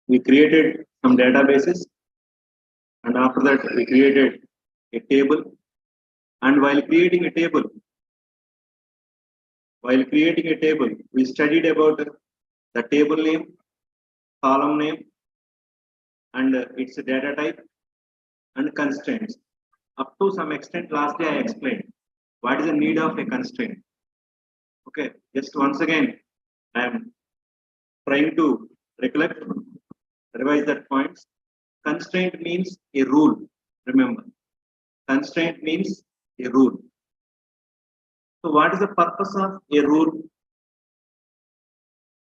we created some databases, and after that we created a table. And while creating a table, we studied about the table name, column name, and its data type and constraints. Up to some extent, last day I explained what is the need of a constraint. Okay, just once again, I am trying to recollect, revise that points. Constraint means a rule. Remember, constraint means a rule. So, what is the purpose of a rule?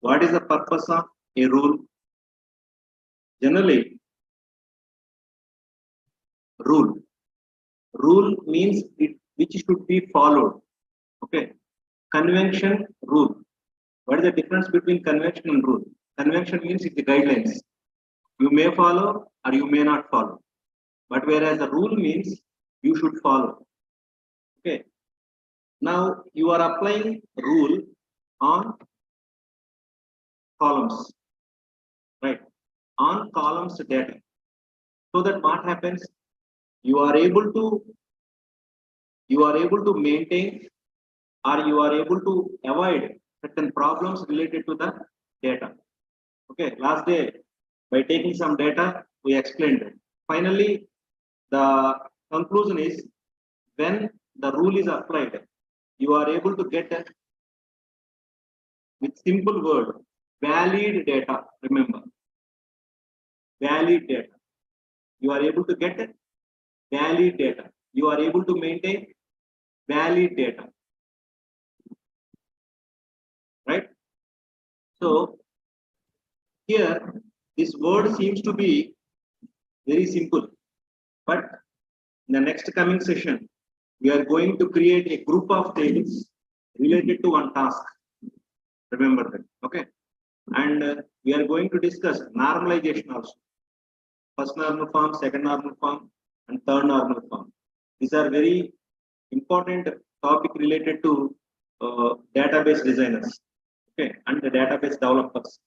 What is the purpose of a rule? Generally, rule means it which should be followed. Okay, convention, rule. What is the difference between convention and rule? Convention means it's the guidelines. You may follow or you may not follow. But whereas the rule means you should follow. Okay. Now you are applying rule on columns, right? On columns data. So that what happens? You are able to maintain, or you are able to avoid certain problems related to the data. Okay, last day by taking some data we explained it. Finally, the conclusion is when the rule is applied, you are able to get with simple word valid data. Remember, valid data. You are able to get valid data. You are able to maintain valid data. Right? So here this word seems to be very simple, but in the next coming session we are going to create a group of tables related to one task. Remember that. Okay, and we are going to discuss normalization also. First normal form, second normal form, and third normal form. These are very important topic related to database designers, okay, and the database developers.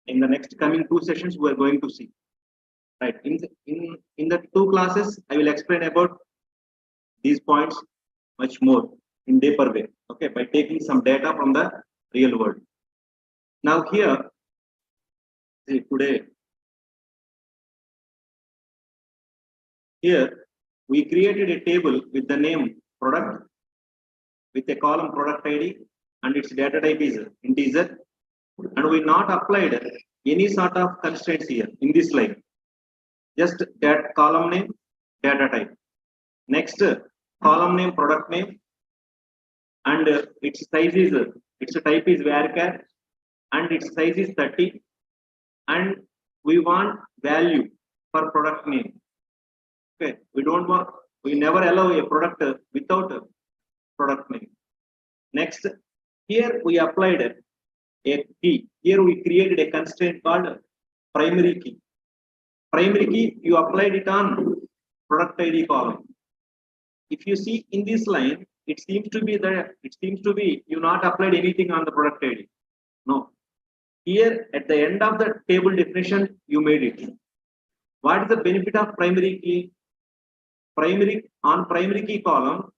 In the next coming 2 sessions, we are going to see. Right. In the 2 classes, I will explain about these points much more in deeper way. Okay, by taking some data from the real world. Now here, see today. Here, we created a table with the name product, with a column product ID, and its data type is integer, and we not applied any sort of constraints here in this line. Just that column name, data type. Next, column name, product name, and its size is its type is varchar, and its size is 30, and we want value for product name. Okay, we never allow a product without a product name. Next, here we applied a key. Here we created a constraint called primary key. Primary key, you applied it on product ID column. If you see in this line, it seems to be you not applied anything on the product ID. No. Here at the end of the table definition, you made it. What is the benefit of primary key? Primary key column,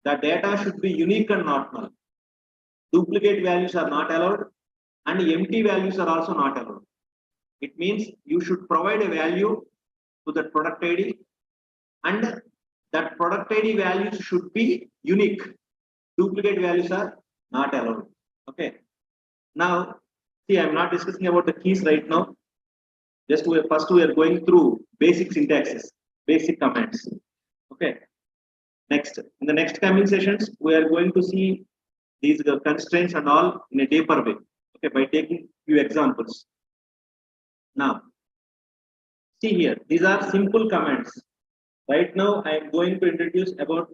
the data should be unique and not null. Duplicate values are not allowed, and empty values are also not allowed. It means you should provide a value to that product ID, and that product ID values should be unique. Duplicate values are not allowed. Okay. Now, see, I'm not discussing about the keys right now. Just first we are going through basic syntaxes, basic commands. Okay. Next, in the next coming sessions, we are going to see these constraints and all in a deeper way. Okay, by taking few examples. Now, see here, these are simple commands. Right now, I am going to introduce about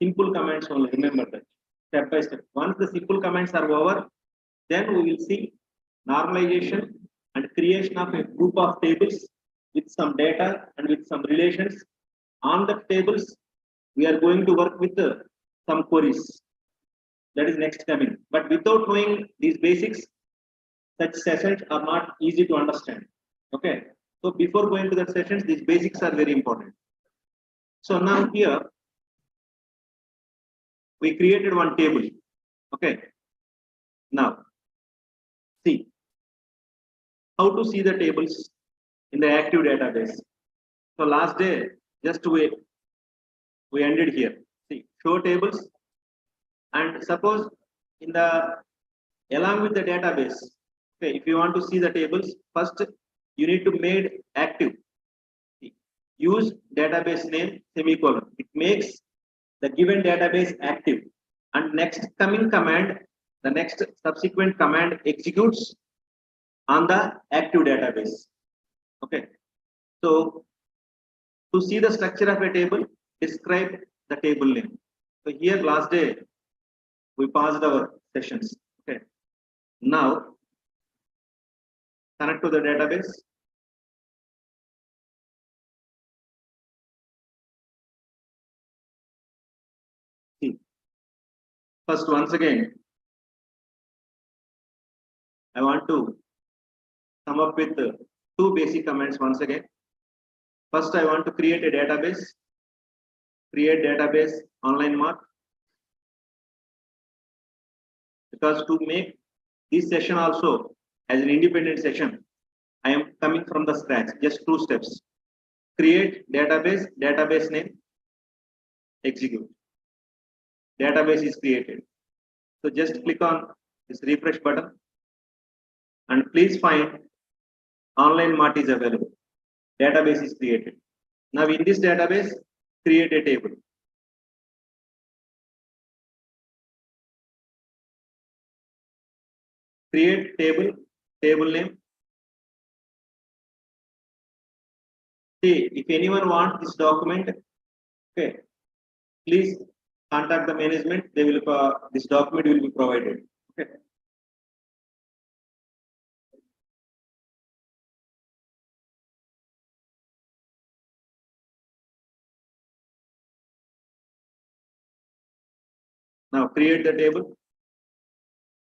simple commands only. Remember that step by step. Once the simple commands are over, then we will see normalization and creation of a group of tables with some data and with some relations. On the tables, we are going to work with some queries. That is next coming. But without knowing these basics, such sessions are not easy to understand. Okay. So before going to the sessions, these basics are very important. So now here we created one table. Okay. Now see how to see the tables in the active database. So last day, just we ended here. See, show tables, and suppose in the along with the database, okay, if you want to see the tables, first you need to make active. Use database name semicolon. It makes the given database active, and next coming command, the next subsequent command executes on the active database. Okay. So to see the structure of a table, describe the table name. So here last day we paused our sessions. Okay. Now connect to the database. See, first once again, I want to come up with two basic commands once again. First, I want to create a database. Create database online mark. Because to make this session also as an independent session, I am coming from the scratch. Just two steps. Create database, database name, execute. Database is created. So just click on this refresh button and please find online mart is available. Database is created. Now in this database, create a table. Create table, table name. See, if anyone wants this document, okay, please contact the management. They will this document will be provided. Okay. Now create the table.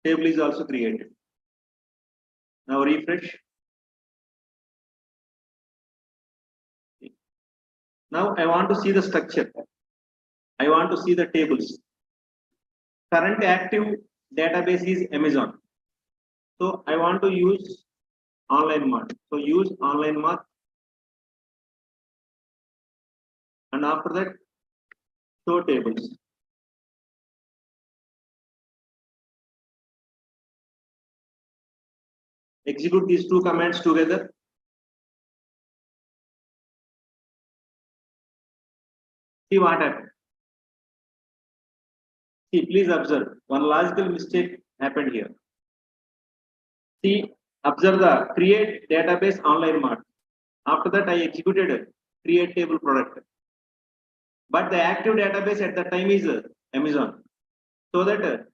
Table is also created. Now refresh. Now I want to see the structure. I want to see the tables. Current active database is Amazon. So I want to use online mart. So use online mart. And after that, show tables. Execute these two commands together. See what happened. See, please observe. One logical mistake happened here. See, observe the create database online mart. After that, I executed create table product. But the active database at the time is Amazon. So that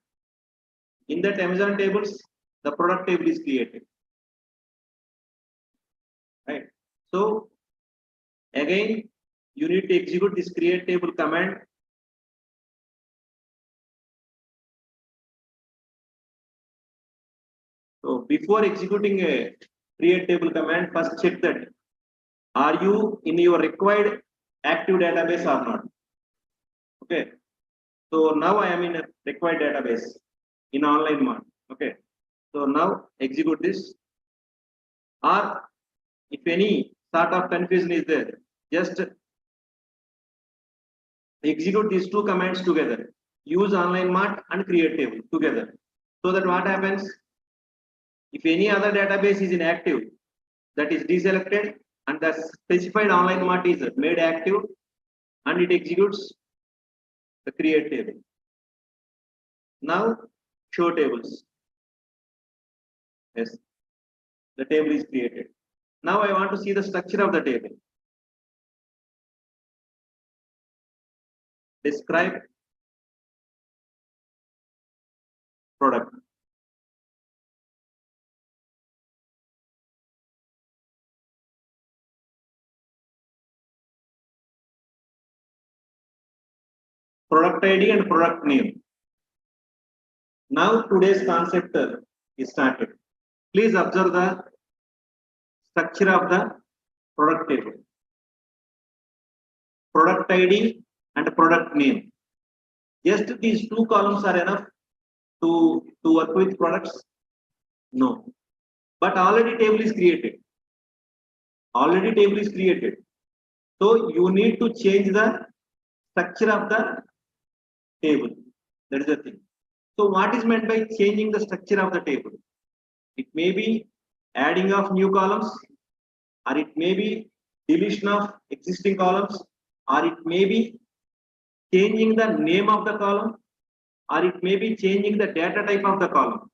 in that Amazon tables, the product table is created. Right. So again, you need to execute this create table command. So before executing a create table command, first check that are you in your required active database or not. Okay. So now I am in a required database in online mart. Okay. So now execute this. Or if any sort of confusion is there, just execute these two commands together. Use online mart and create table together. So that what happens? If any other database is inactive, that is deselected and the specified online mart is made active and it executes the create table. Now show tables. Yes, the table is created. Now I want to see the structure of the table. Describe product. Product ID and product name. Now today's concept is started. Please observe the structure of the product table. Product ID and product name. Just these two columns are enough to work with products? No. But already table is created. Already table is created. So you need to change the structure of the table. That is the thing. So what is meant by changing the structure of the table? It may be adding of new columns, or it may be deletion of existing columns, or it may be changing the name of the column, or it may be changing the data type of the column.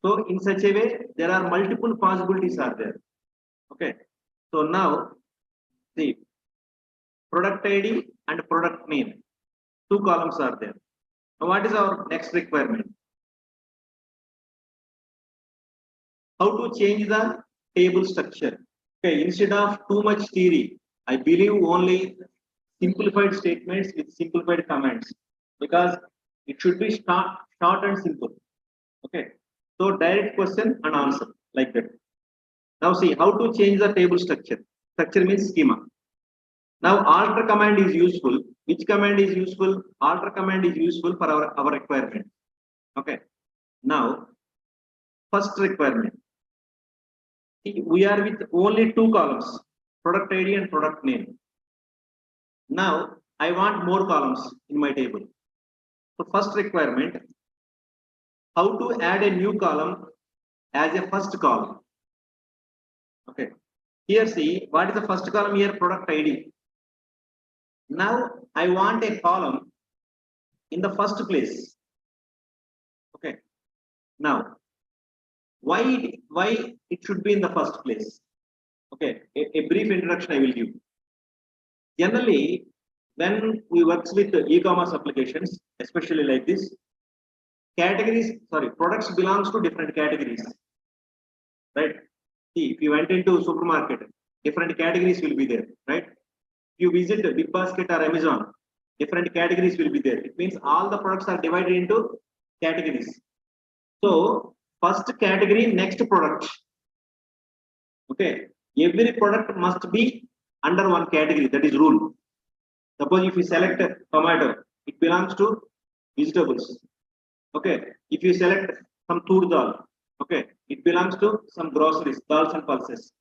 So in such a way, there are multiple possibilities are there. Okay. So now, see, product ID and product name, two columns are there. Now what is our next requirement? How to change the table structure? Okay, instead of too much theory, I believe only simplified statements with simplified comments, because it should be short and simple. Okay, so direct question and answer like that. Now see how to change the table structure. Structure means schema. Now alter command is useful. Which command is useful? Alter command is useful for our requirement. Okay. Now first requirement. We are with only two columns, product ID and product name. Now I want more columns in my table. So first requirement, how to add a new column as a first column. Okay. Here see, what is the first column here? Product ID. Now I want a column in the first place. Okay. Now why it should be in the first place? Okay, a brief introduction I will give. Generally, when we work with e-commerce applications, especially like this, products belongs to different categories, right? See, if you went into supermarket, different categories will be there, right? If you visit Big Basket or Amazon, different categories will be there. It means all the products are divided into categories. So first category, next product. Okay, every product must be under one category. That is rule. Suppose if you select tomato, it belongs to vegetables. Okay, if you select some tur dal, okay, it belongs to some groceries, dals and pulses.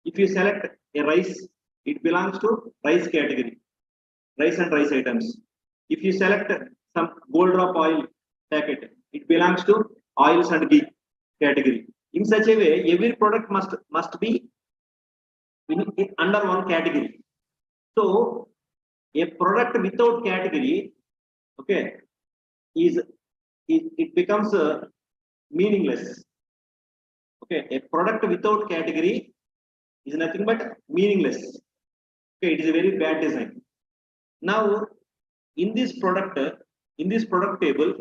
If you select a rice, it belongs to rice category, rice and rice items. If you select some gold drop oil packet, it belongs to oils and ghee category. In such a way, every product must be under one category. So a product without category, okay, it becomes meaningless. Okay, a product without category is nothing but meaningless. Okay, it is a very bad design. Now in this product table,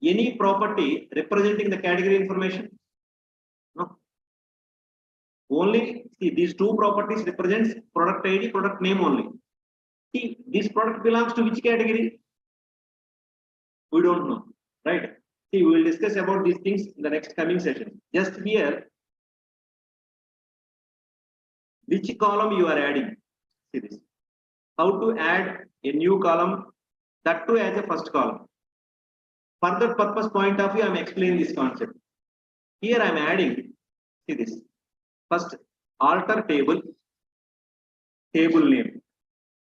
any property representing the category information? No. Only see these two properties represents product ID, product name only. See, this product belongs to which category? We don't know, right? See, we will discuss about these things in the next coming session. Just here, which column you are adding? See this. How to add a new column, that too as a first column. For that purpose point of view, I am explaining this concept. Here I am adding, see this. First, alter table name.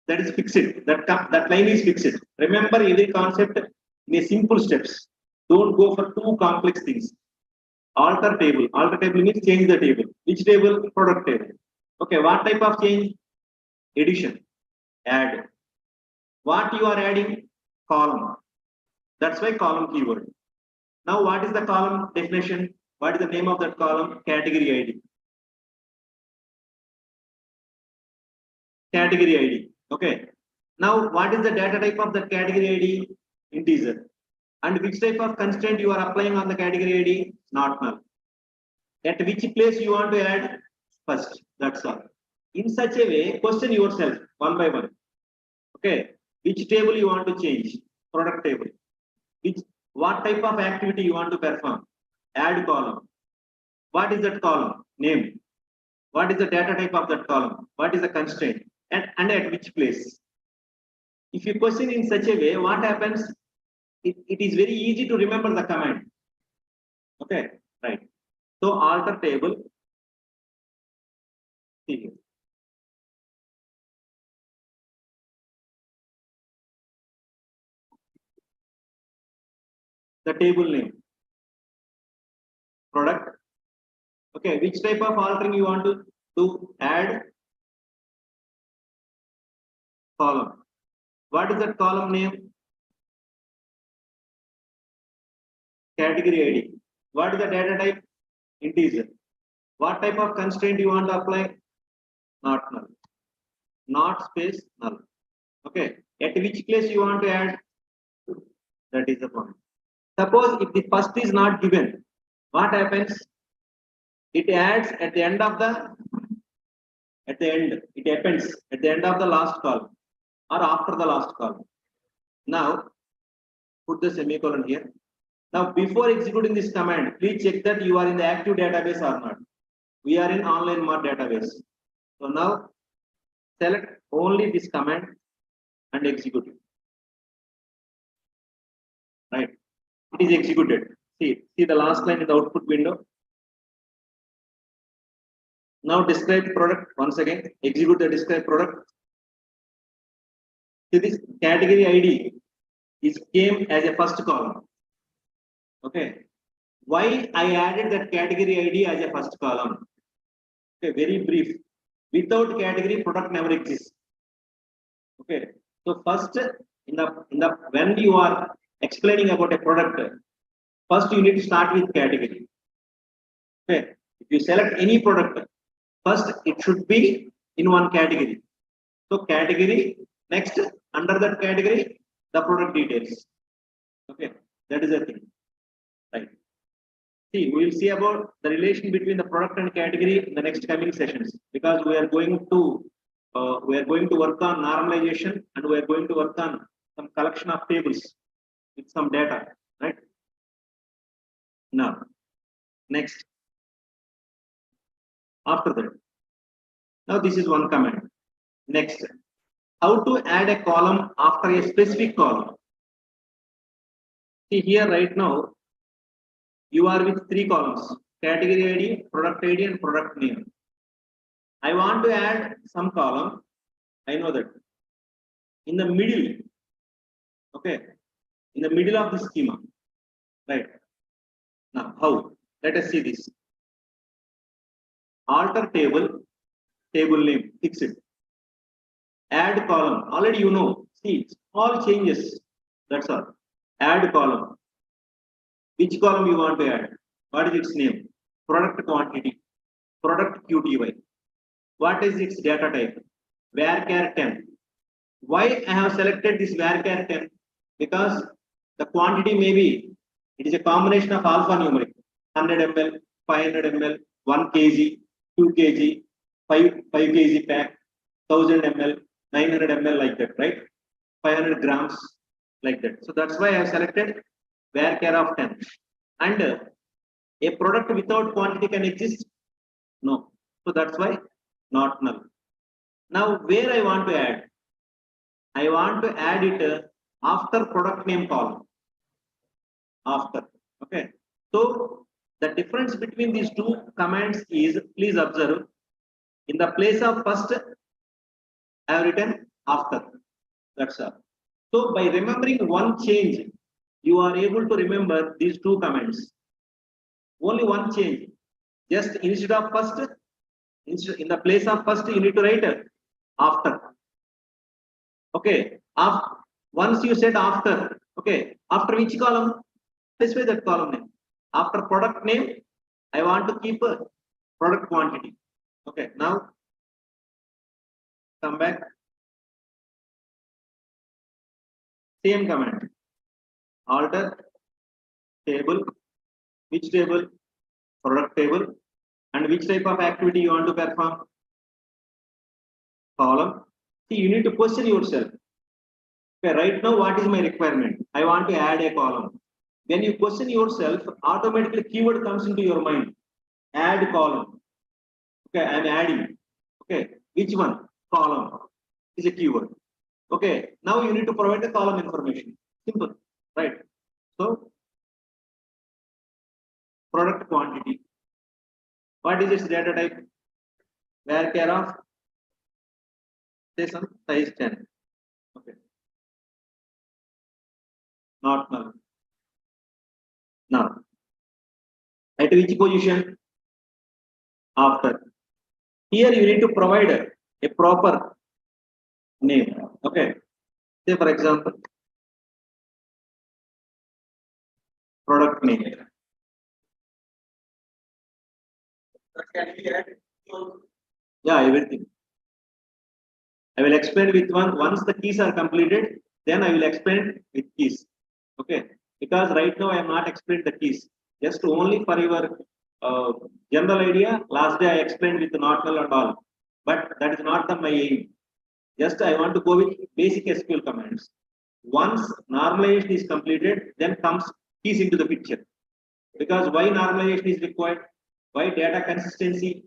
That is fixed. That line is fixed. Remember every concept in a simple steps. Don't go for too complex things. Alter table. Alter table means change the table. Which table? Product table. Okay, what type of change? Addition. Add. What you are adding? Column. That's why column keyword. Now what is the column definition? What is the name of that column? Category ID. Category ID. Okay. Now what is the data type of that category ID? Integer. And which type of constraint you are applying on the category ID? Not null. At which place you want to add? First. That's all. In such a way, question yourself one by one. Okay. Which table you want to change? Product table. What type of activity you want to perform? Add column. What is that column? Name. What is the data type of that column? What is the constraint? And at which place? If you question in such a way, what happens? It is very easy to remember the command. Okay, right. So alter table. See here. The table name, product. Okay, which type of altering you want to do? Add column. What is that column name? Category ID. What is the data type? Integer. What type of constraint you want to apply? Not null. Not space null. Okay. At which place you want to add? That is the point. Suppose if the first is not given, what happens? It adds at the end of the it appends at the end of the last column or after the last column. Now put the semicolon here. Now before executing this command, please check that you are in the active database or not. We are in online mod database. So now select only this command and execute it. Right. It is executed. See the last line in the output window. Now describe product once again. Execute the describe product. See this category ID came as a first column. Okay. Why I added that category ID as a first column? Okay, very brief. Without category, product never exists. Okay. So first, in the when you are explaining about a product, first you need to start with category. Okay. If you select any product, first it should be in one category. So category, next under that category, the product details. Okay, that is the thing. Right. See, we will see about the relation between the product and category in the next coming sessions, because we are going to work on normalization, and we are going to work on some collection of tables with some data. Right. Now, next. After that, now this is one command. Next, how to add a column after a specific column. See here right now, you are with three columns: category ID, product ID, and product name. I want to add some column. I know that in the middle. Okay, in the middle of the schema. Right. Now, how? Let us see this. Alter table, table name, fix it. Add column. Already you know. See, all changes. That's all. Add column. Which column you want to add? What is its name? Product quantity. Product QTY. What is its data type? Varchar 10. Why I have selected this varchar 10? Because the quantity may be, it is a combination of alphanumeric. 100 ml, 500 ml, 1 kg, 2 kg, 5 kg pack, 1000 ml, 900 ml, like that, right? 500 grams, like that. So that's why I have selected varchar of 10. And a product without quantity can exist? No. So that's why not null. Now where I want to add? I want to add it after product name column. After. Okay. So the difference between these two commands is, please observe, in the place of first, I have written after. That's all. So by remembering one change, you are able to remember these two commands. Only one change. Just instead of first, in the place of first, you need to write after. Okay. Once you said after, okay, after which column? Specify that column name. After product name, I want to keep a product quantity. Okay, now come back. Same command. Alter table. Which table? Product table. And which type of activity you want to perform? Column. See, you need to question yourself. Okay, right now, what is my requirement? I want to add a column. When you question yourself, automatically keyword comes into your mind. Add column. Okay, I am adding. Okay, which one? Column is a keyword. Okay, now you need to provide the column information. Simple, right? So, product quantity. What is its data type? Where care of? Say some size 10. Okay, not null. Now, at which position? After. Here you need to provide a proper name. Okay. Say for example, product name. Can we add? Yeah, everything. I will explain with one. Once the keys are completed, then I will explain with keys. Okay. Because right now I am not explaining the keys. Just only for your general idea. Last day I explained with not null and all. But that is not my aim. Just I want to go with basic SQL commands. Once normalization is completed, then comes keys into the picture. Because why normalization is required? Why data consistency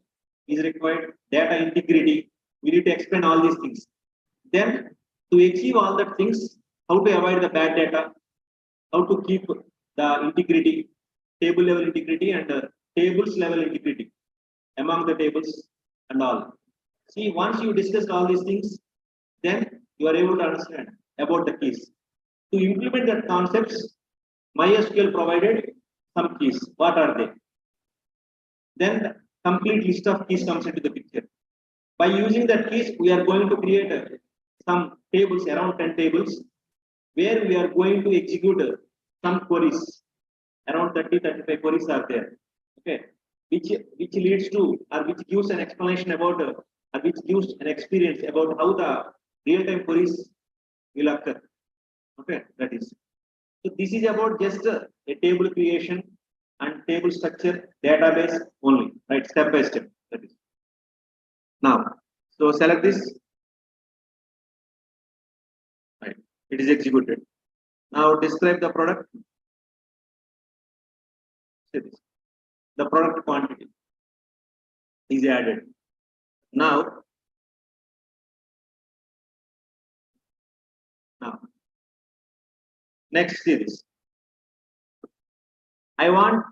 is required? Data integrity. We need to explain all these things. Then to achieve all the things, how to avoid the bad data, how to keep the integrity, table level integrity and tables level integrity among the tables and all. See, once you discussed all these things, then you are able to understand about the keys. To implement that concepts, MySQL provided some keys. What are they? Then the complete list of keys comes into the picture. By using that keys, we are going to create some tables, around 10 tables, where we are going to execute some queries. Around 30-35 queries are there. Okay, which leads to or which gives an explanation about or which gives an experience about how the real-time queries will occur. Okay, that is. So this is about just a table creation and table structure database only, right? Step by step. That is. Now, so select this. Right. It is executed. Now describe the product. Say this. The product quantity is added. Now, next see this. I want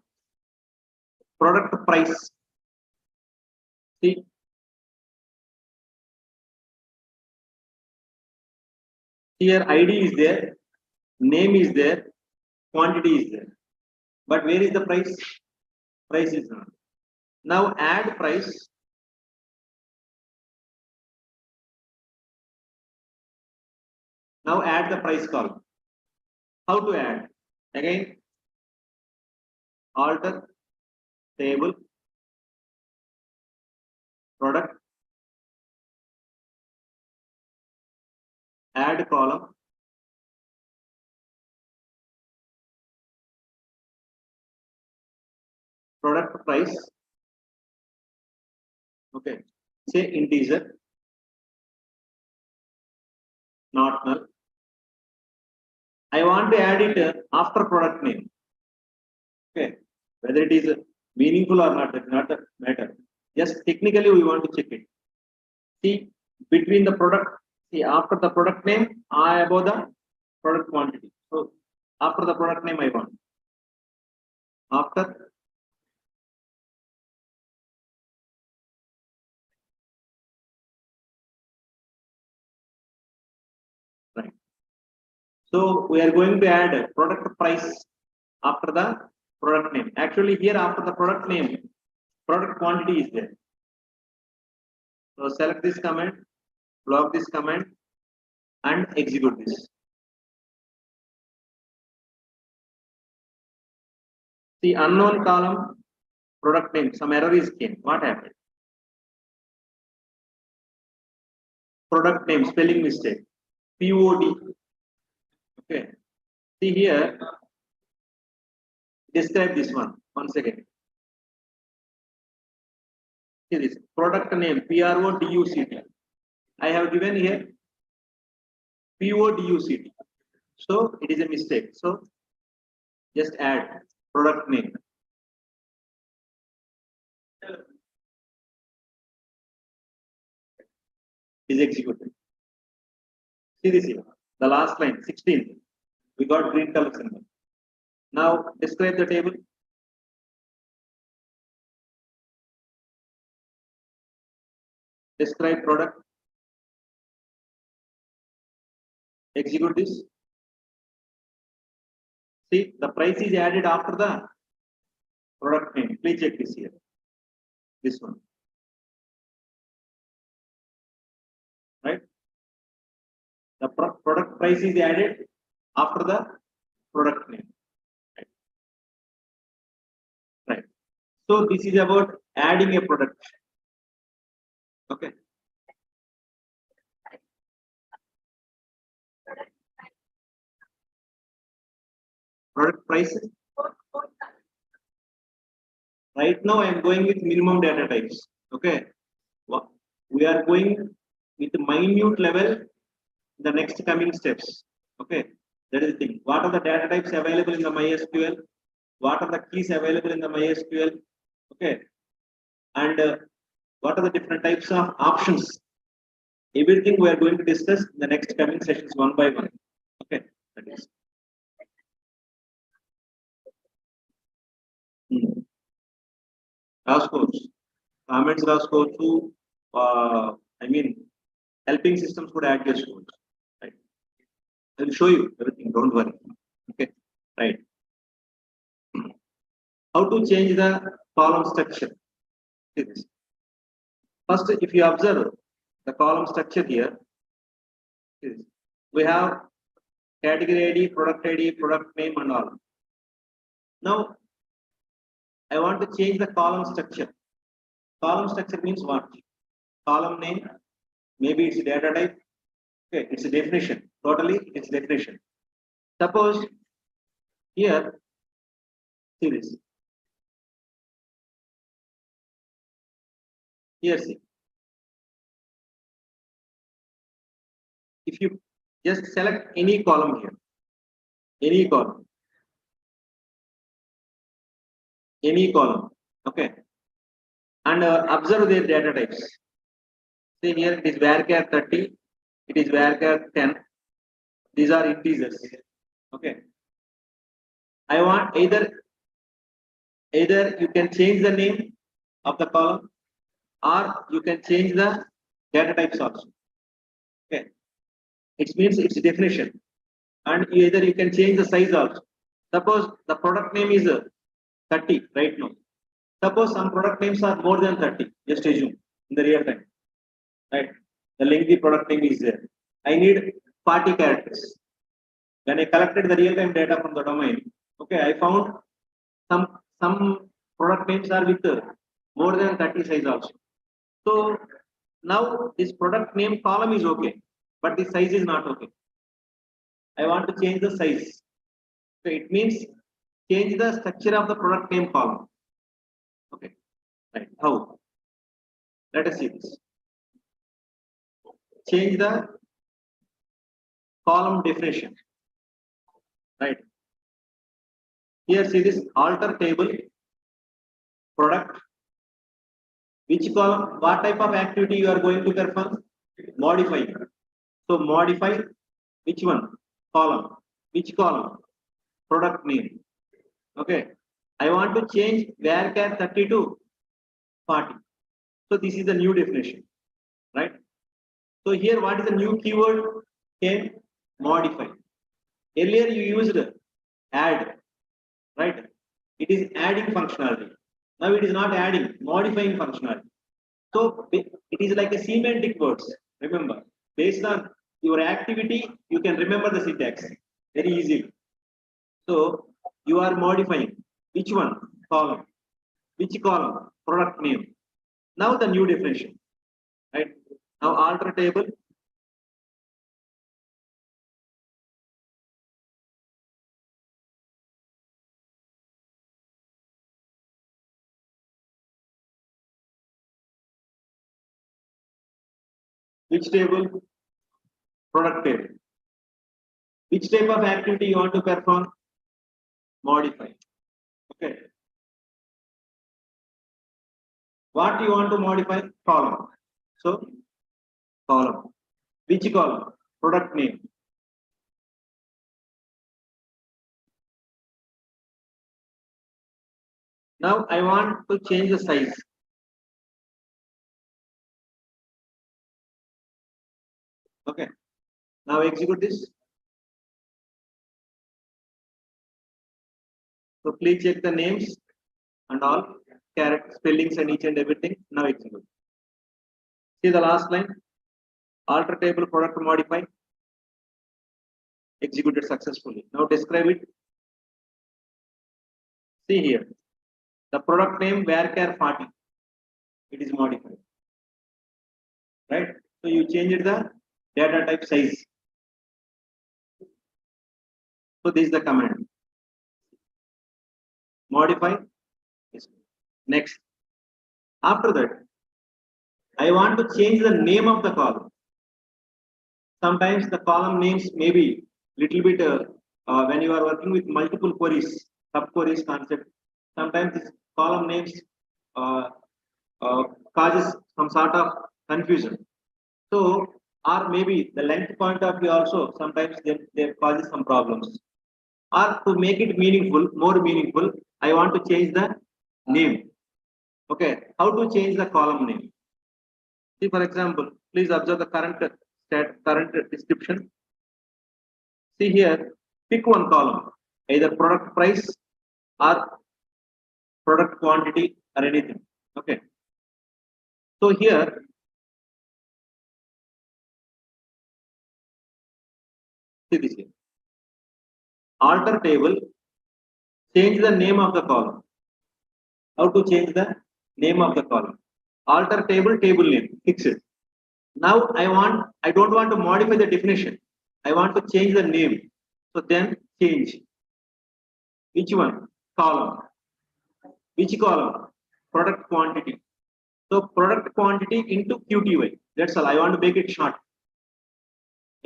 product price. See, here ID is there, name is there, quantity is there. But where is the price? Price is not. Now add price. Now add the price column. How to add? Again, alter table product, add column, product price. Okay, say integer, not null. I want to add it after product name. Okay, whether it is meaningful or not, that's not the matter. Just technically we want to check it. See, between the product, see after the product name, I above the product quantity. So after the product name I want. After right. So we are going to add product price after the product name. Actually, here after the product name, product quantity is there. So select this command, block this command, and execute this. See unknown column, product name, some error is came. What happened? Product name, spelling mistake. POD. Okay. See here, describe this one once again. See this product name PRODUCT. I have given here PODUCT. So it is a mistake. So just add product name. is executed. See this here. The last line, 16. We got green color symbol. Now describe the table. Describe product. Execute this. See, the price is added after the product name. Please check this here. This one. Right? The product price is added after the product name. Right. So this is about adding a product. Okay. Product prices. Right now I am going with minimum data types. Okay. We are going with minute level in the next coming steps. Okay. That is the thing. What are the data types available in the MySQL? What are the keys available in the MySQL? Okay. And what are the different types of options? Everything we are going to discuss in the next coming sessions one by one. Okay. That is. రాసుకోవచ్చు comments రాసుకోవచ్చు I mean helping systems could add చేసుకోవచ్చు right. I will show you everything, don't worry. Okay, right. How to change the column structure? First, if you observe the column structure here, we have category ID, product ID, product name and all. Now I want to change the column structure. Column structure means what? Column name, maybe it's data type. Okay, it's a definition. Totally, it's definition. Suppose here, see this. Here, see. If you just select any column here, any column, okay, and observe their data types. See here, it is varchar 30, it is varchar 10. These are integers. Okay. I want either you can change the name of the column or you can change the data types also. Okay. It means it's a definition. And either you can change the size also. Suppose the product name is 30 right now. Suppose some product names are more than 30. Just assume in the real time. Right. The lengthy product name is there. I need 40 characters. When I collected the real-time data from the domain, okay, I found some product names are with more than 30 size also. So now this product name column is okay, but the size is not okay. I want to change the size. So it means change the structure of the product name column. Okay, right. How? Let us see this. Change the column definition. Right. Here, see this, alter table, product. Which column, what type of activity you are going to perform? Modify. So modify which one? Column. Which column? Product name. Okay. I want to change varchar 30 to 40. So this is the new definition. Right. So here, what is the new keyword? Can modify. Earlier you used add, right? It is adding functionality. Now it is not adding, modifying functionality. So it is like a semantic words. Remember, based on your activity, you can remember the syntax very easily. So you are modifying which one? Column. Which column? Product name. Now the new definition, right? Now alter table. Which table? Product table. Which type of activity you want to perform? Modify. Okay. What you want to modify? Column. So column. Which column? Product name. Now I want to change the size. Okay. Now execute this. So please check the names and all character spellings and each and everything. Now execute. See the last line. Alter table product modify. Executed successfully. Now describe it. See here. The product name varchar 40. It is modified. Right? So you changed the data type size. So this is the command. Modify. Next. After that, I want to change the name of the column. Sometimes the column names may be little bit when you are working with multiple queries, sub queries concept. Sometimes this column names causes some sort of confusion. So, or maybe the length point of view also sometimes they causes some problems. Or to make it meaningful, more meaningful, I want to change the name. Okay, how to change the column name? See, for example, please observe the current description. See here, pick one column, either product price or product quantity or anything. Okay. So here, see this here. Alter table, change the name of the column. How to change the name of the column? Alter table, table name, fix it. Now I don't want to modify the definition. I want to change the name. So then change. Which one? Column. Which column? Product quantity. So product quantity into QTY. That's all. I want to make it short.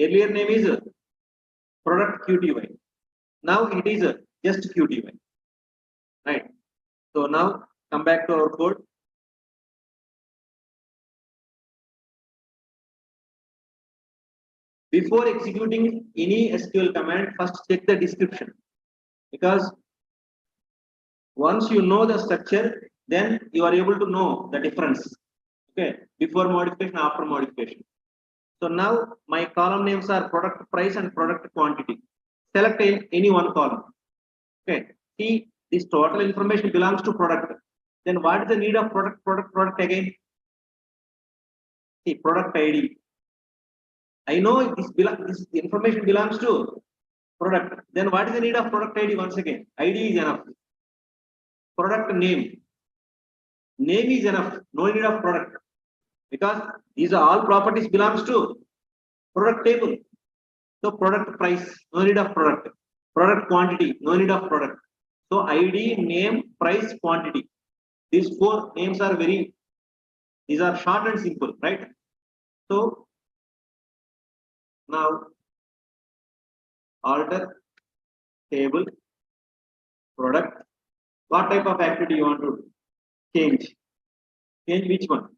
Earlier name is product QTY. Now it is just QTY. Right. So now come back to our code. Before executing any SQL command, first check the description. Because once you know the structure, then you are able to know the difference. Okay, before modification, after modification. So now my column names are product price and product quantity. Select any one column. Okay, see this total information belongs to product. Then what is the need of product again? See product ID. I know this information belongs to product. Then what is the need of product ID once again? ID is enough. Product name. Name is enough. No need of product. Because these are all properties belongs to product table. So product price, no need of product. Product quantity, no need of product. So ID, name, price, quantity. These four names are these are short and simple, right? So now alter table, product. What type of activity you want to change? Change which one?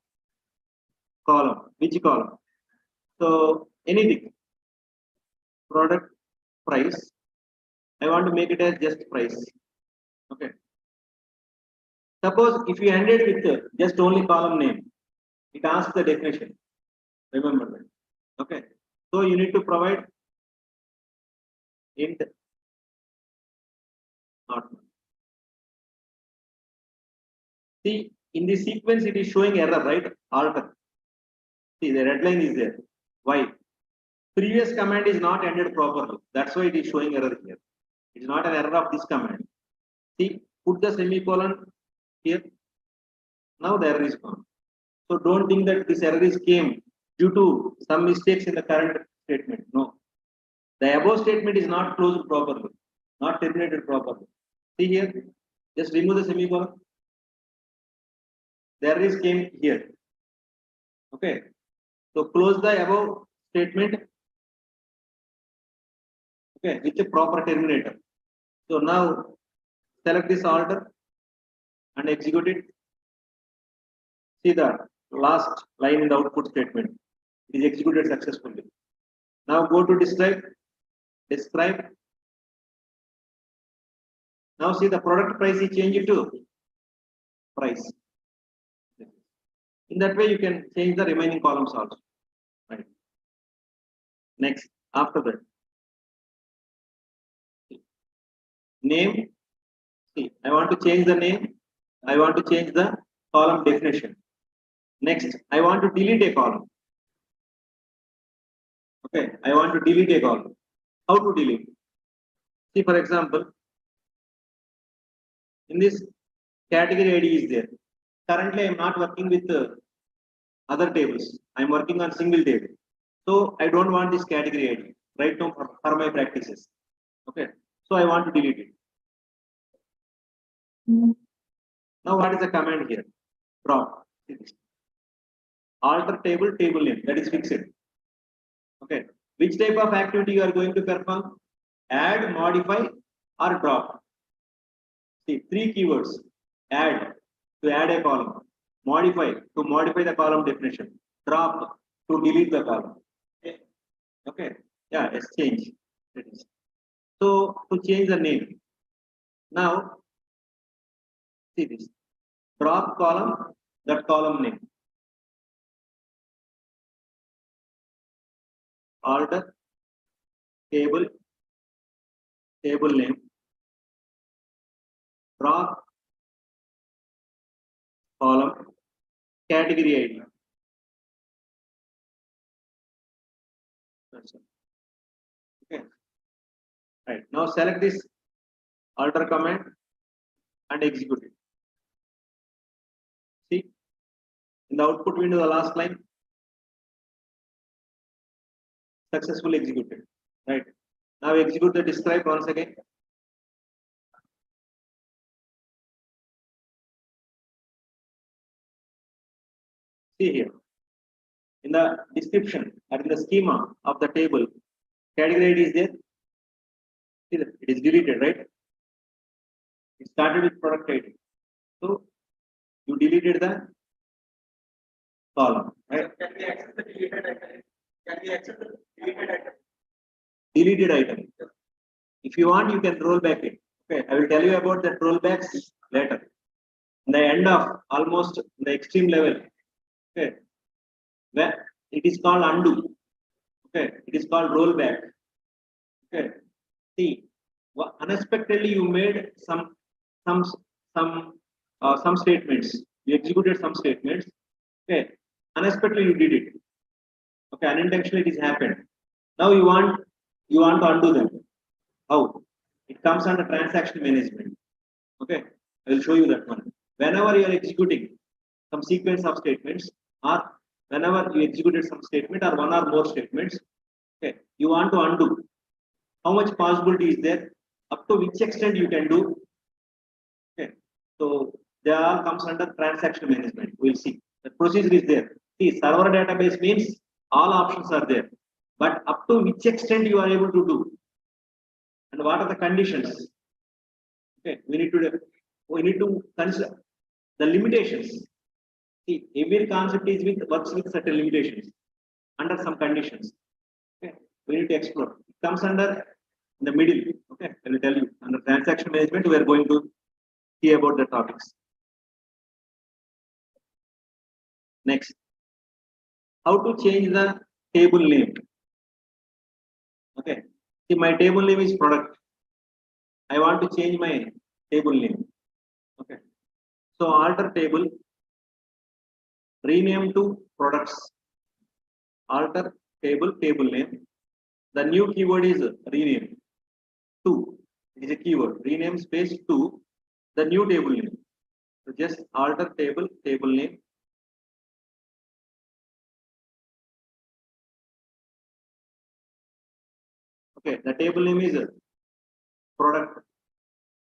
Column. Which column? So anything. Product price. I want to make it as just price. Okay. Suppose if you ended with just only column name, it asks the definition. Remember that. Okay. So you need to provide int not. See, in this sequence, it is showing error, right? Alter. See, the red line is there. Why? Previous command is not ended properly. That's why it is showing error here. It is not an error of this command. See, put the semicolon here. Now the error is gone. So don't think that this error is came due to some mistakes in the current statement. No. The above statement is not closed properly, not terminated properly. See here, just remove the semicolon. The error is came here. Okay. So close the above statement. Okay, with a proper terminator. So now select this alter and execute it. See the last line in the output statement. It is executed successfully. Now go to describe. Describe. Now see the product price is changed to price. In that way, you can change the remaining columns also. Right. Next, after that, name. See, I want to change the name. I want to change the column definition. Next, I want to delete a column. Okay, I want to delete a column. How to delete? See, for example, in this category ID is there. Currently, I am not working with other tables. I am working on single table. So I don't want this category ID right now for my practices. Okay, so I want to delete it. Now, what is the command here? Drop. Alter table, table name. That is fixed. Okay. Which type of activity you are going to perform? Add, modify, or drop. See, three keywords. Add, to add a column. Modify, to modify the column definition. Drop, to delete the column. Okay. Yeah, let's change. So, to change the name. Now, see this. Drop column, that column name. Alter, table, table name. Drop, column, category ID. Okay. Right. Now select this alter command and execute it. See, in the output window, the last line successfully executed. Right. Now execute the describe once again. See here. In the description or in the schema of the table, category ID is there. See that it is deleted, right? It started with product ID. So you deleted the column, right? Can we access the deleted item? Can we access the deleted item? Deleted item. If you want, you can roll back it. Okay, I will tell you about the rollbacks later. In the end of almost the extreme level. Okay, where it is called undo. Okay, it is called rollback. Okay, see, unexpectedly you made some statements. You executed some statements. Okay, unexpectedly you did it. Okay, unintentionally it is happened. Now you want to undo them. How? It comes under transaction management. Okay, I will show you that one. Whenever you are executing some sequence of statements, or whenever you executed some statement or one or more statements, okay, you want to undo. How much possibility is there? Up to which extent you can do? Okay, so they all comes under transaction management. We'll see. The procedure is there. See, server database means all options are there, but up to which extent you are able to do, and what are the conditions? Okay, we need to consider the limitations. See, every concept is works with certain limitations under some conditions. Okay, we need to explore. It comes under the middle. Okay, I will tell you under transaction management. We are going to see about the topics. Next, how to change the table name. Okay, see, my table name is product. I want to change my table name. Okay, so alter table, rename to products. Alter table, table name. The new keyword is rename to. It is a keyword. Rename space to the new table name. So just alter table, table name. Okay, the table name is product.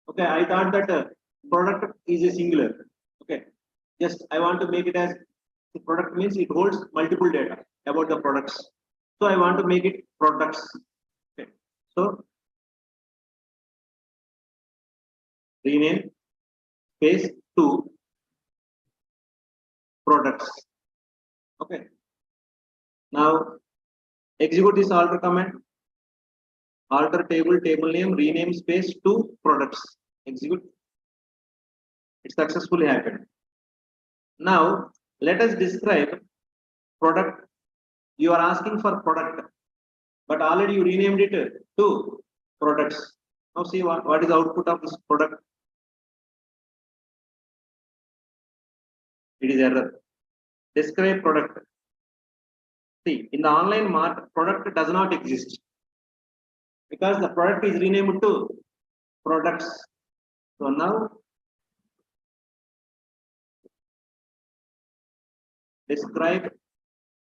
Okay, I thought that product is a singular. Okay, just I want to make it as the product means it holds multiple data about the products. So I want to make it products. Okay, so rename space to products. Okay, Now execute this alter command. Alter table, table name, rename space to products. Execute. It successfully happened. Now let us describe product. You are asking for product, but already you renamed it to products. Now see what is the output of this product. It is error. Describe product. See, in the online market, product does not exist because the product is renamed to products. So now describe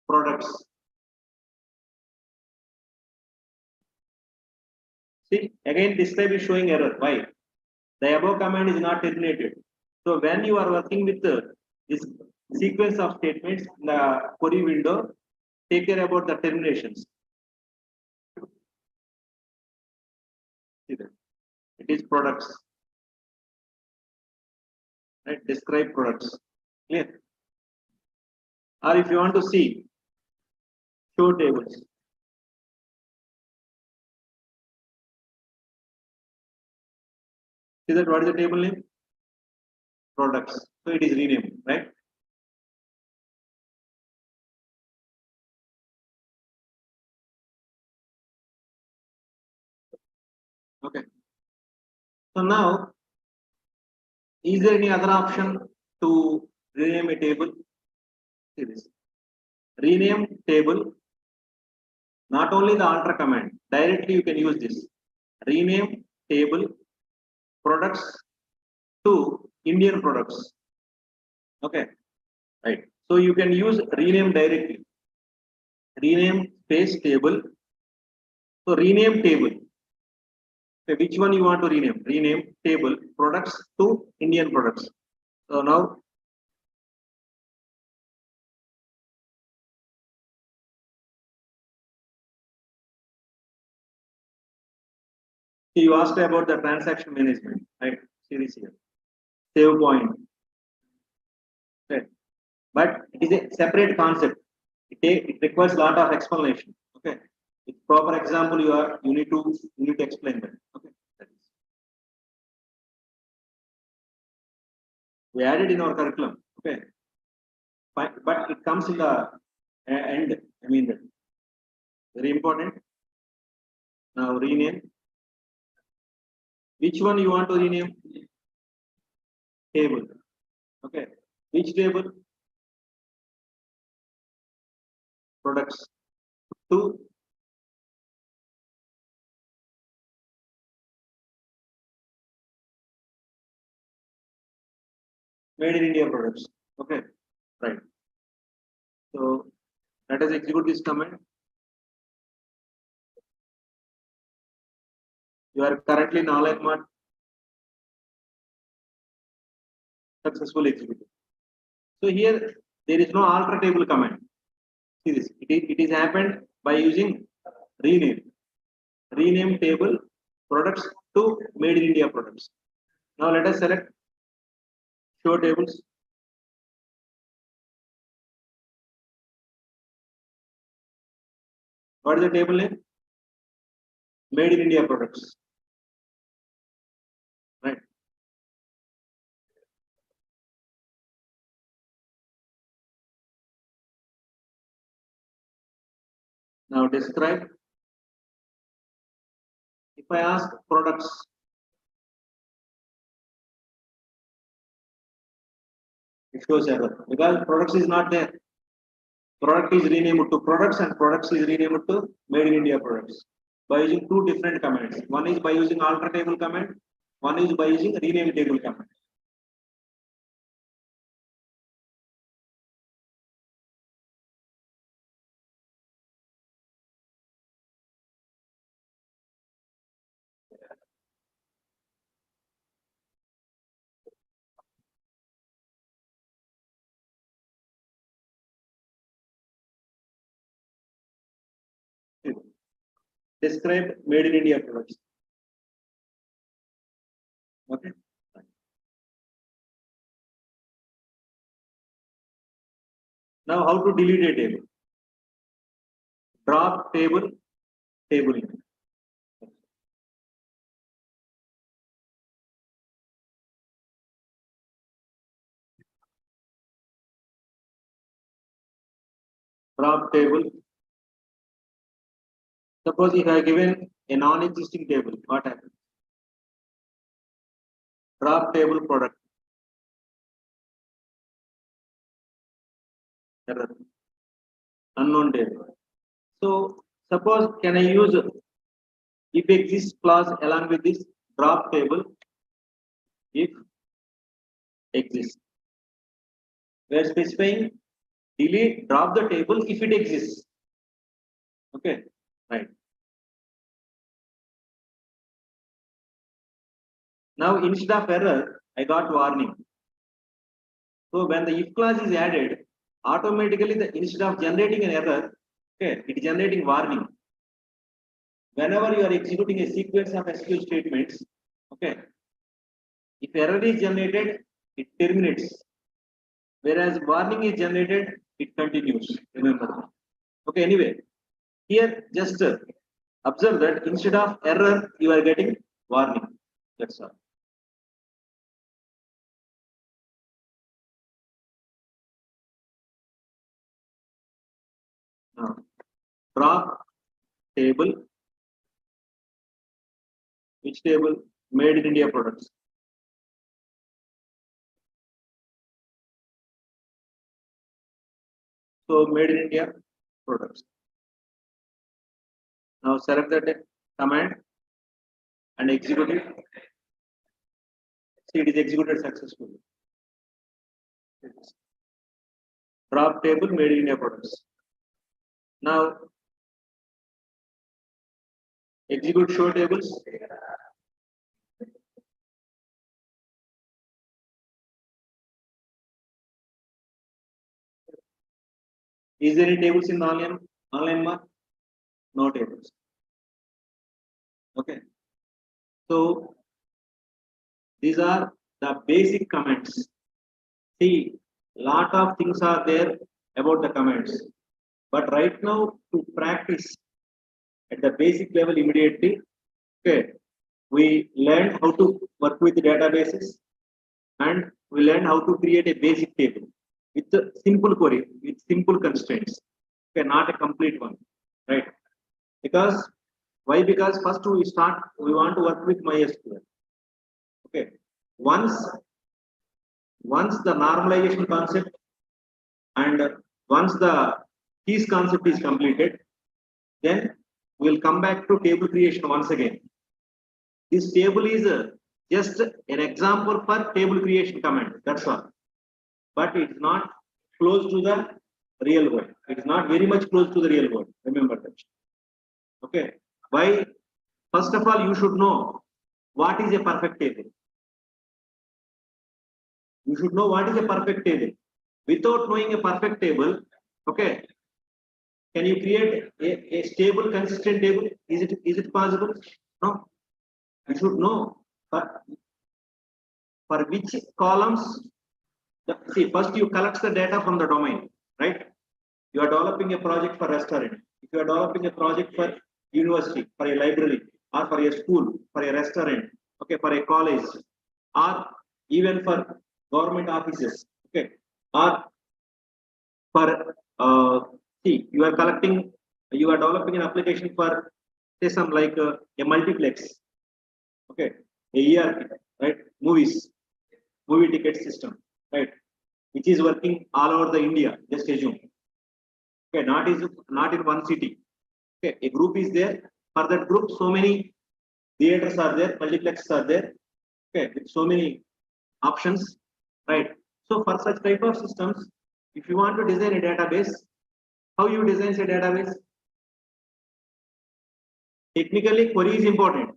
products. See, again describe is showing error. Why? The above command is not terminated. So when you are working with this sequence of statements in the query window, take care about the terminations. See that. It is products. Right? Describe products. Clear? Or if you want to see, show tables. See that what is the table name? Products. So it is renamed, right? Okay. So now, is there any other option to rename a table? See this. Rename table. Not only the alter command, directly you can use this. Rename table products to Indian products. Okay, right. So you can use rename directly. Rename space table. So rename table. Okay, which one you want to rename? Rename table products to Indian products. So now you asked about the transaction management, right? See this here. Save point. Right. But it is a separate concept. It requires a lot of explanation. Okay. With proper example, you need to explain that. Okay. We added in our curriculum. Okay. But it comes in the end. I mean, very important. Now rename. Which one you want to rename? Table. Okay. Which table? Products. To made in India products. Okay. Right. So let us execute this command. You are currently in online mode. Successfully executed. So here there is no alter table command. See this. It is happened by using rename. Rename table products to made in India products. Now let us select show tables. What is the table name? Made in India products. Right. Now describe. If I ask products, it shows error because products is not there. Product is renamed to products and products is renamed to made in India products by using two different commands. One is by using alter table command, one is by using rename table command. Describe made in India products. Okay. Now how to delete a table? drop table, table in. Drop table. Suppose if I have given a non-existing table, what happens? Drop table product. Error. Unknown table. So suppose can I use if exists clause along with this drop table if exists. We are specifying delete drop the table if it exists. Okay, right. Now instead of error, I got warning. So when the if clause is added, automatically the instead of generating an error, okay, it is generating warning. Whenever you are executing a sequence of SQL statements, okay, if error is generated, it terminates. Whereas warning is generated, it continues. Remember that. Okay, anyway, here just observe that instead of error, you are getting warning. That's all. Now, drop table. Which table? Made in India products. So made in India products. Now select that command and execute it. See, it is executed successfully. Drop table made in India products. Now execute show tables. Is there any tables in the online mark? No tables. Okay. So these are the basic comments. See, lot of things are there about the comments. But right now to practice at the basic level immediately, okay, we learned how to work with databases and we learned how to create a basic table with a simple query, with simple constraints. Okay, not a complete one, right? Because why? Because first we want to work with MySQL. Okay, once the normalization concept and once the keys concept is completed, then we'll come back to table creation once again. This table is just an example for table creation command. That's all. But it's not close to the real world. It is not very much close to the real world. Remember that. Okay. Why? First of all, you should know what is a perfect table. You should know what is a perfect table. Without knowing a perfect table, okay, can you create a stable, consistent table? Is it possible? No. You should know for which columns. See, first you collect the data from the domain, right? You are developing a project for restaurant. If you are developing a project for university, for a library, or for a school, for a restaurant, okay, for a college, or even for government offices, okay, or for see, you are developing an application for say some like a multiplex, okay, a ERP, right? Movie ticket system, right? Which is working all over the India. Just assume, okay, not in one city. Okay, a group is there. For that group, so many theaters are there, multiplexes are there. Okay, with so many options, right? So for such type of systems, if you want to design a database, how you design a database? Technically, query is important,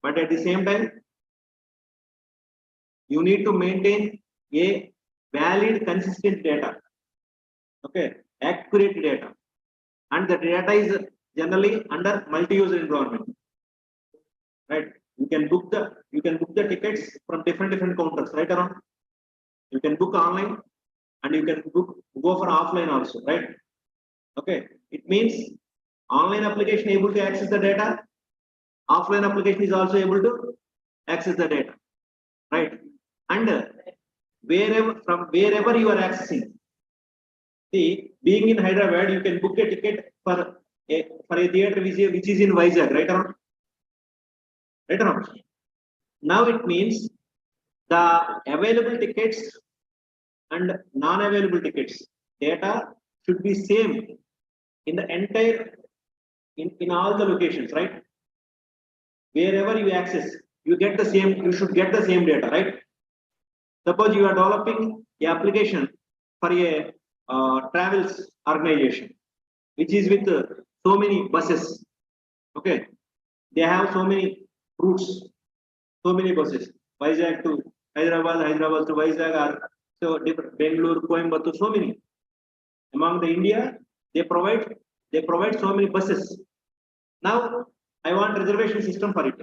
but at the same time, you need to maintain a valid, consistent data. Okay, accurate data, and the data is generally under multi-user environment, right? You can book the tickets from different counters, right around. You can book online, and you can go for offline also, right? Okay, it means Online application able to access the data. Offline application is also able to access the data, right? And wherever you are accessing. See, being in Hyderabad, you can book a ticket for a theatre which is in Vizag, right around? Right around. Now it means the available tickets and non-available tickets data should be same in the entire in all the locations, right? Wherever you access, you should get the same data, right? Suppose you are developing a application for a travels organization, which is with so many buses. Okay, they have so many routes, so many buses. Vizag to Hyderabad, Hyderabad to Vizag, or so different Bangalore, Coimbatore, so many. Among the India, they provide so many buses. Now I want reservation system for it.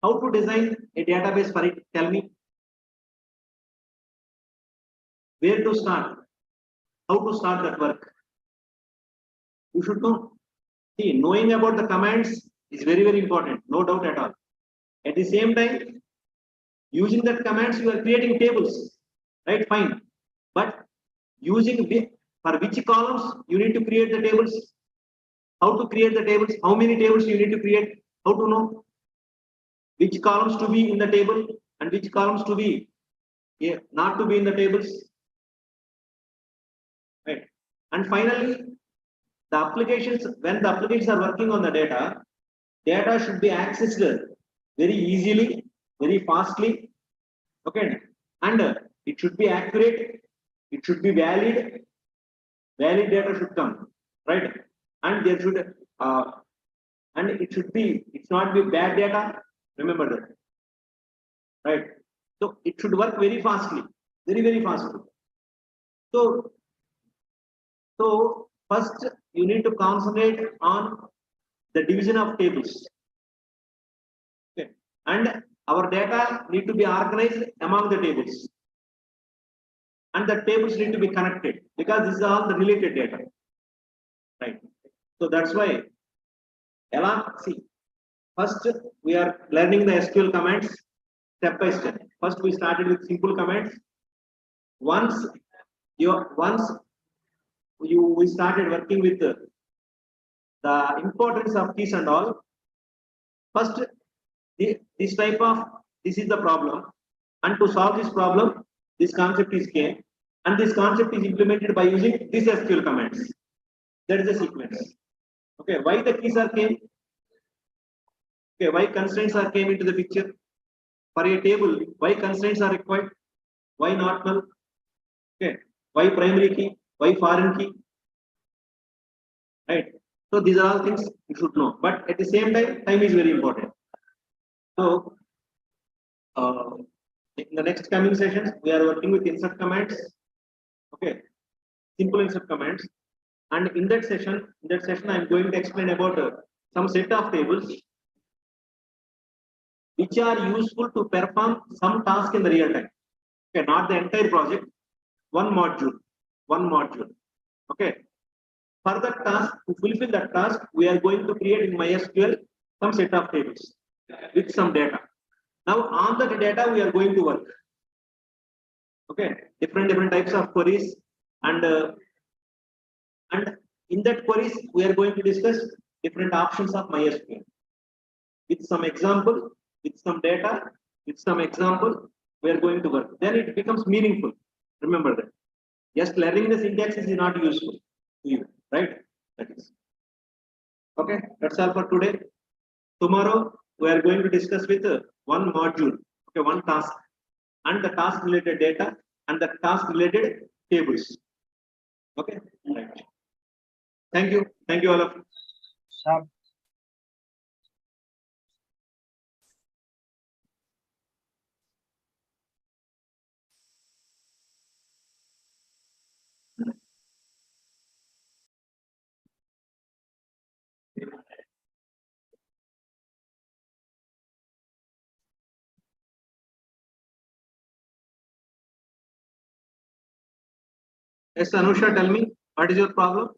How to design a database for it? Tell me. Where to start? How to start that work? You should know. See, knowing about the commands is very, very important, no doubt at all. At the same time, using that commands, you are creating tables, right? Fine. But for which columns you need to create the tables? How to create the tables? How many tables you need to create? How to know which columns to be in the table and which columns to be not to be in the tables? Right. And finally, when the applications are working on the data should be accessed very easily, very fastly. Okay, and it should be accurate, it should be valid data should come, right? And there should and it's not be bad data, remember that, right? So it should work very fastly, very, very fastly. So first you need to concentrate on the division of tables. Okay. And our data need to be organized among the tables. And the tables need to be connected because this is all the related data. Right. So that's why see, first we are learning the SQL commands step by step. First we started with simple commands. Once we started working with the importance of keys and all. First, this is the problem, and to solve this problem, this concept is came, and this concept is implemented by using these SQL commands. That is the sequence. Okay, why the keys are came? Okay, why constraints are came into the picture? For a table, why constraints are required? Why not null? Okay, why primary key? Why foreign key? Right. So these are all things you should know. But at the same time is very important. So in the next coming sessions, we are working with insert commands. Okay, simple insert commands. And in that session, I am going to explain about some set of tables which are useful to perform some task in the real time. Okay, not the entire project, one module. Okay. For that task, to fulfill that task, we are going to create in MySQL some set of tables with some data. Now on that data, we are going to work. Okay, different types of queries, and in that queries, we are going to discuss different options of MySQL with some example, with some data, with some example. We are going to work. Then it becomes meaningful. Remember that. Just learning the syntax is not useful to you, right? That is. Okay, that's all for today. Tomorrow we are going to discuss with one module, okay, one task, and the task related data and the task related tables. Okay, right. Thank you all of you. Sure. Yes, Anusha, tell me, what is your problem?